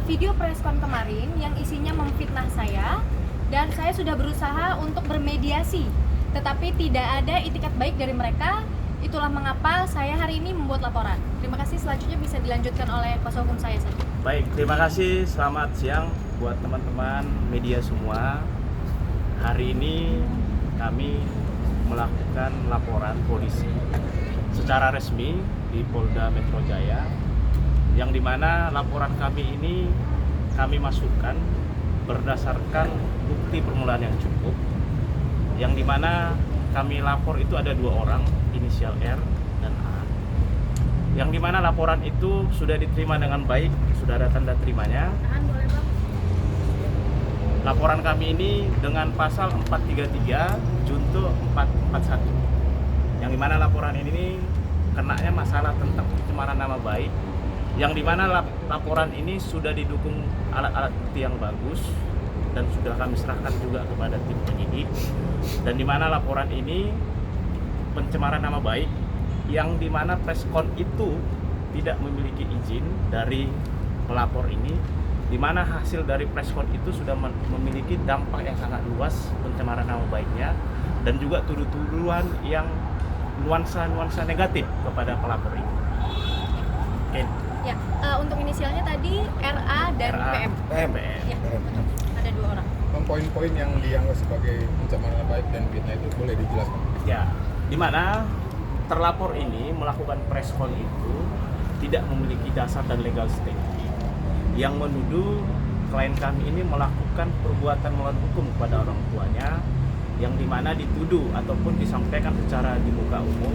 video preskon kemarin yang isinya memfitnah saya, dan saya sudah berusaha untuk bermediasi, tetapi tidak ada itikat baik dari mereka. Itulah mengapa saya hari ini membuat laporan. Terima kasih, selanjutnya bisa dilanjutkan oleh kuasa hukum saya saja. Baik, terima kasih. Selamat siang buat teman-teman media semua. Hari ini kami melakukan laporan polisi secara resmi di Polda Metro Jaya, yang dimana laporan kami ini kami masukkan berdasarkan bukti permulaan yang cukup, yang dimana kami lapor itu ada 2 orang, inisial R dan A, yang dimana laporan itu sudah diterima dengan baik, sudah ada tanda terimanya. Laporan kami ini dengan pasal 433 junto 441, yang dimana laporan ini kenanya masalah tentang pencemaran nama baik, yang dimana laporan ini sudah didukung alat-alat bukti yang bagus dan sudah kami serahkan juga kepada tim penyidik, dan dimana laporan ini pencemaran nama baik, yang dimana preskon itu tidak memiliki izin dari pelapor ini, di mana hasil dari preskon itu sudah memiliki dampak yang sangat luas pencemaran nama baiknya, dan juga tuduhan yang nuansa negatif kepada pelapor ini. Oke. Ya, untuk inisialnya tadi RA dan PM. Ya, ada 2 orang. Poin-poin yang dianggap sebagai pencemaran nama baik dan fitnah itu boleh dijelaskan? Ya, di mana terlapor ini melakukan preskon itu tidak memiliki dasar dan legal standing, yang menuduh klien kami ini melakukan perbuatan melawan hukum kepada orang tuanya, yang dimana dituduh ataupun disampaikan secara di muka umum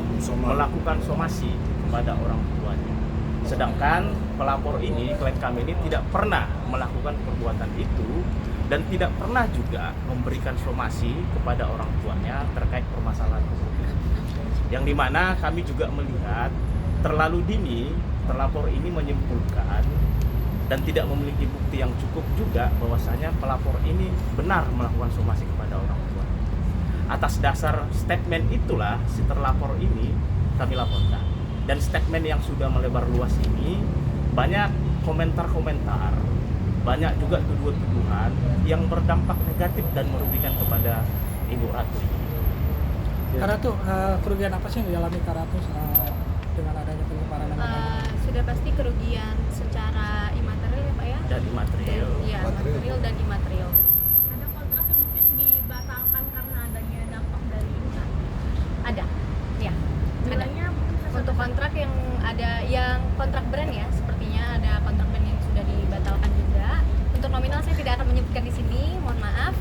melakukan somasi kepada orang tuanya. Sedangkan pelapor ini, klien kami ini tidak pernah melakukan perbuatan itu dan tidak pernah juga memberikan somasi kepada orang tuanya terkait permasalahan hukum. Yang dimana kami juga melihat terlalu dini terlapor ini menyimpulkan dan tidak memiliki bukti yang cukup juga bahwasanya pelapor ini benar melakukan somasi kepada orang tua. Atas dasar statement itulah si terlapor ini kami laporkan. Dan statement yang sudah melebar luas ini banyak komentar-komentar, banyak juga tuduhan-tuduhan yang berdampak negatif dan merugikan kepada Ibu Ratu. Karena tuh kerugian apa sih yang dialami Kak Ratu dengan adanya pencemaran nama baik? Sudah pasti kerugian secara imaterial ya Pak ya? Dan imaterial. Iya, material dan imaterial. Ada kontrak yang mungkin dibatalkan karena adanya dampak dari ini kan? Ada, ya. Ada. Nilainya Untuk kontrak yang ada, yang kontrak brand ya, sepertinya ada kontrak brand yang sudah dibatalkan juga. Untuk nominal saya tidak akan menyebutkan di sini, mohon maaf.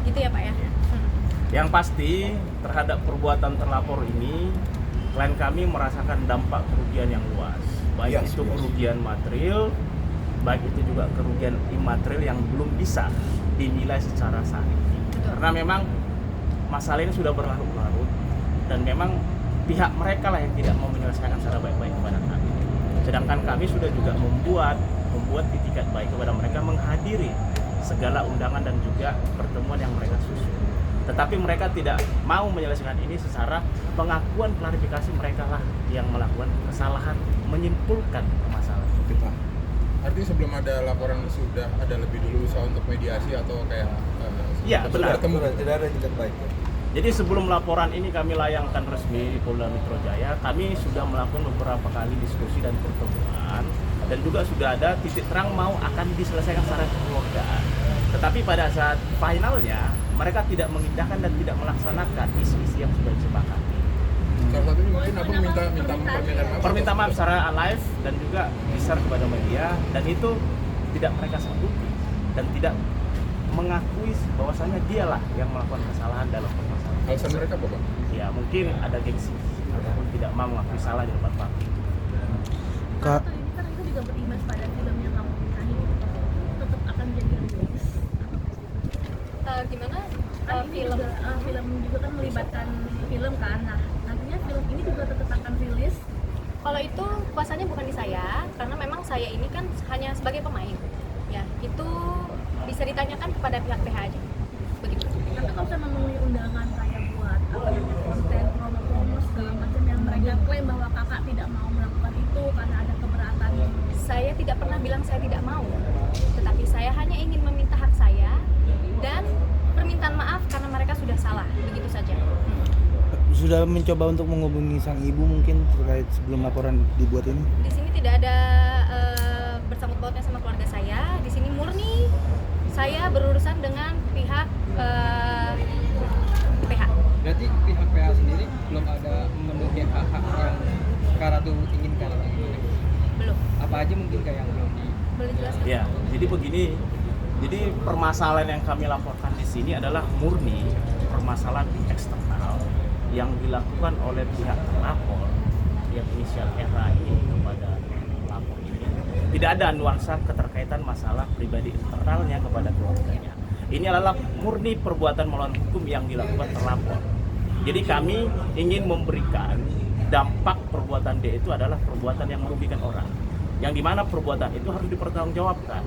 Gitu ya Pak ya? Yang pasti terhadap perbuatan terlapor ini, klien kami merasakan dampak kerugian yang luas, baik itu kerugian material, baik itu juga kerugian imaterial yang belum bisa dinilai secara sah. Karena memang masalah ini sudah berlarut-larut dan memang pihak mereka lah yang tidak mau menyelesaikan secara baik-baik kepada kami. Sedangkan kami sudah juga membuat itikat baik kepada mereka, menghadiri segala undangan dan juga pertemuan yang mereka susun. Tetapi mereka tidak mau menyelesaikan ini secara pengakuan klarifikasi mereka lah yang melakukan kesalahan, menyimpulkan masalah. Artinya sebelum ada laporan sudah ada lebih dulu usaha untuk mediasi atau kayak Iya, benar. tidak ada itikat baik. Jadi sebelum laporan ini kami layangkan resmi di Polda Metro Jaya, kami sudah melakukan beberapa kali diskusi dan pertemuan, dan juga sudah ada titik terang mau akan diselesaikan secara kekeluargaan. Tetapi pada saat finalnya mereka tidak mengindahkan dan tidak melaksanakan isi-isi yang sudah disepakati. Salah satunya mungkin abang minta Permintaan maaf secara live dan juga besar kepada media, dan itu tidak mereka sanggupi dan tidak mengakui bahwasanya dialah yang melakukan kesalahan dalam permasalahan. Alasan mereka apa Bang? Ya mungkin ada gengsi ataupun tidak mau mengakui salah di depan publik. Kak, ini kan itu juga berimbas pada film yang kamu nikahi, tetap akan jadi rilis. Gimana? Kan ini Film? juga, film juga kan melibatkan film kan. Nah, nantinya film ini juga tetap akan rilis. Kalau itu kuasanya bukan di saya, karena memang saya ini kan hanya sebagai pemain. Ya, itu bisa ditanyakan kepada pihak PH aja. Begitu. Tapi kalau saya memenuhi undangan kayak buat konten promo-promo segala macam yang mereka klaim bahwa kakak tidak mau melakukan itu karena ada keberatan. Saya tidak tidak pernah bilang saya tidak mau, tetapi saya hanya ingin meminta hak saya dan permintaan maaf karena mereka sudah salah, begitu saja. Sudah mencoba untuk menghubungi sang ibu mungkin terkait sebelum laporan dibuat ini? Di sini tidak ada bersangkut pautnya sama keluarga saya. Di sini murni saya berurusan dengan pihak PH. Berarti pihak PH sendiri belum ada memenuhi hak-hak yang Kak Ratu inginkan? Belum. Apa aja mungkin kayak yang belum Boleh jelaskan? Ya, jadi begini. Jadi permasalahan yang kami laporkan di sini adalah murni permasalahan eksternal yang dilakukan oleh pihak terlapor yang inisial RA ini kepada pelapor ini. Tidak ada nuansa keterkaitan masalah pribadi internalnya kepada keluarganya. Ini adalah murni perbuatan melawan hukum yang dilakukan terlapor. Jadi kami ingin memberikan dampak perbuatan dia itu adalah perbuatan yang merugikan orang. Yang dimana perbuatan itu harus dipertanggungjawabkan.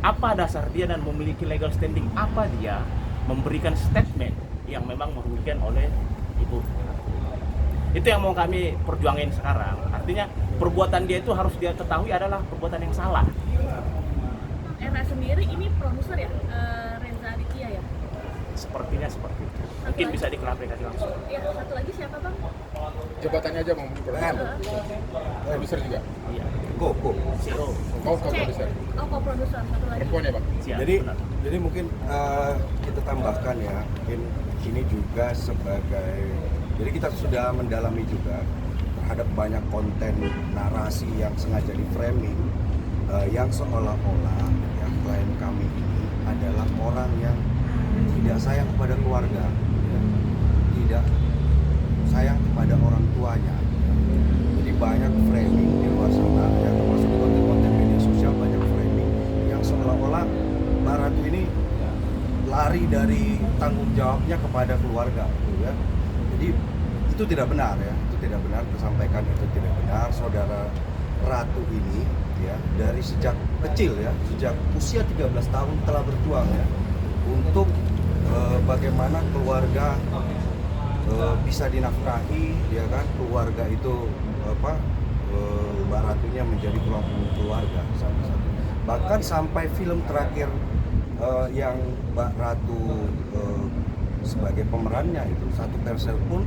Apa dasar dia dan memiliki legal standing apa dia memberikan statement yang memang merugikan oleh ibu. Itu yang mau kami perjuangin sekarang. Artinya perbuatan dia itu harus dia ketahui adalah perbuatan yang salah. Era sendiri ini produser ya, Reza Aditya ya? Sepertinya seperti itu. Mungkin bisa diklarifikasi langsung. Ya, satu lagi siapa bang? Jabatannya aja mau produser juga. Iya. CEO. Co-produser. Oh, co-produser, satu lagi. Perempuan ya, Bang? Siap, Jadi benar. jadi mungkin kita tambahkan ya, mungkin ini juga sebagai, jadi kita sudah mendalami juga terhadap banyak konten narasi yang sengaja di framing yang seolah-olah yang klien kami ini adalah orang yang tidak sayang kepada keluarga, ya, tidak sayang kepada orang tuanya. Ya. Jadi banyak framing di luar sana, ya, termasuk konten-konten media sosial banyak framing yang seolah-olah Mbak Ratu ini lari dari tanggung jawabnya kepada keluarga, gitu ya. Jadi itu tidak benar ya, itu tidak benar, tersampaikan itu tidak benar. Saudara Ratu ini ya dari sejak kecil ya, sejak usia 13 tahun telah berjuang ya untuk bagaimana keluarga bisa dinafkahi, ya kan, keluarga itu Mbak Ratunya menjadi tulang punggung keluarga sampai saat ini. Bahkan sampai film terakhir yang Mbak Ratu sebagai pemerannya itu satu persel pun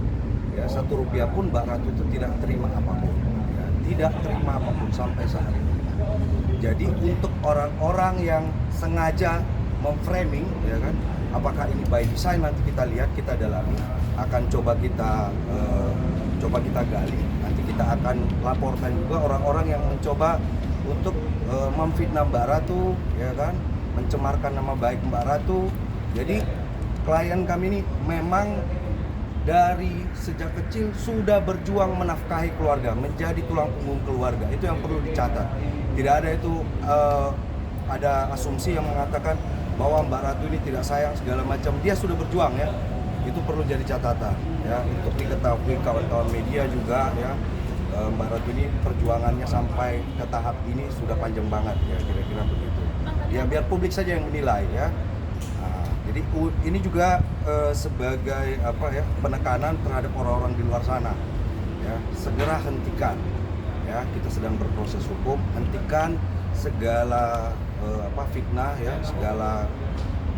ya, Rp1 pun Mbak Ratu itu tidak terima apapun ya, tidak terima apapun sampai saat ini. Jadi untuk orang-orang yang sengaja memframing ya kan, apakah ini by design, nanti kita lihat, kita dalami, akan coba kita gali, nanti kita akan laporkan juga orang-orang yang mencoba untuk memfitnah Mbak Ratu ya kan, mencemarkan nama baik Mbak Ratu. Jadi klien kami ini memang dari sejak kecil sudah berjuang menafkahi keluarga, menjadi tulang punggung keluarga. Itu yang perlu dicatat. Tidak ada itu ada asumsi yang mengatakan bahwa Mbak Ratu ini tidak sayang segala macam. Dia sudah berjuang ya. Itu perlu jadi catatan ya, untuk diketahui kawan-kawan media juga ya. Mbak Ratu ini perjuangannya sampai ke tahap ini sudah panjang banget ya, kira-kira begitu. Ya biar publik saja yang menilai ya. Nah, jadi ini juga sebagai apa ya, penekanan terhadap orang-orang di luar sana ya, segera hentikan ya, kita sedang berproses hukum, hentikan segala fitnah ya, segala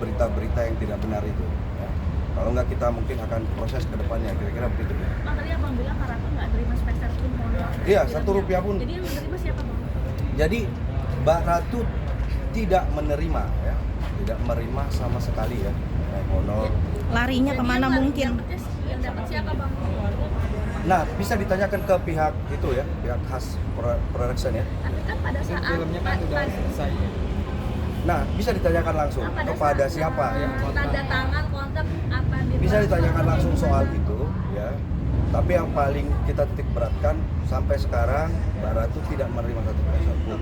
berita-berita yang tidak benar itu ya. Kalau enggak kita mungkin akan proses ke depannya, kira-kira begitu ya. Bang, tadi abang bilang Kak Ratu nggak terima speser pun honor. Iya, Rp1 pun. Jadi yang menerima siapa bang? Jadi Mbak Ratu tidak menerima ya, tidak menerima sama sekali ya, honor. Larinya Jadi kemana yang mungkin? yang dapat siapa bang? Nah, bisa ditanyakan ke pihak itu ya, pihak khas production ya. Tapi kan pada saat filmnya kan udah selesai ya? Nah, bisa ditanyakan langsung kepada saat, siapa ya. tanda tangan kontrak apa Bisa ditanyakan langsung soal itu ya. Tapi yang paling kita titik beratkan sampai sekarang Mbak Ratu tidak menerima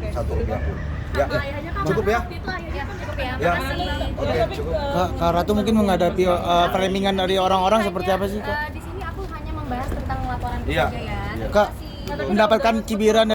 satu rupiah pun. Ya, ayahnya kan cukup ya. waktu itu ayahnya kan Cukup ya, Ya. makasih. Oke, cukup. Kak Ratu mungkin menghadapi framingan dari orang-orang seperti apa sih Kak? Di sini aku hanya membahas tentang laporan Iya. saja ya. Iya. Kak, mendapatkan cibiran